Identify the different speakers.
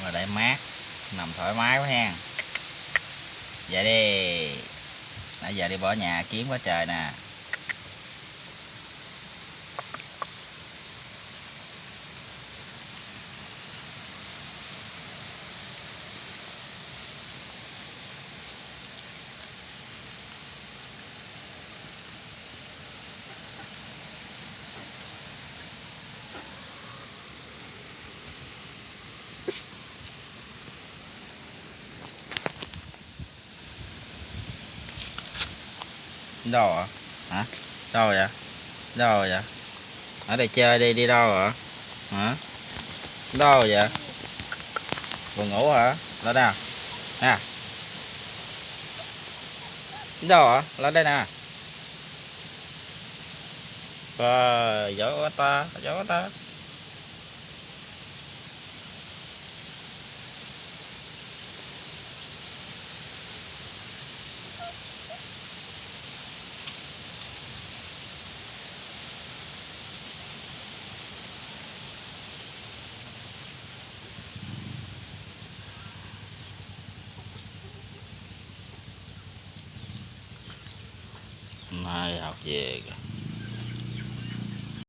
Speaker 1: và để mát, nằm thoải mái quá ha. Vậy đi, nãy giờ đi bỏ nhà kiếm quá trời nè. Đâu ạ? Hả? Đâu vậy? Đâu vậy? Ở đây chơi đi, đi đâu hả? Hả? Đâu vậy? Buồn ngủ hả? Lên đây nè. Đâu hả? Lên đây nè. Rồi, giỏi quá ta, giỏi quá ta. Mai học về kìa.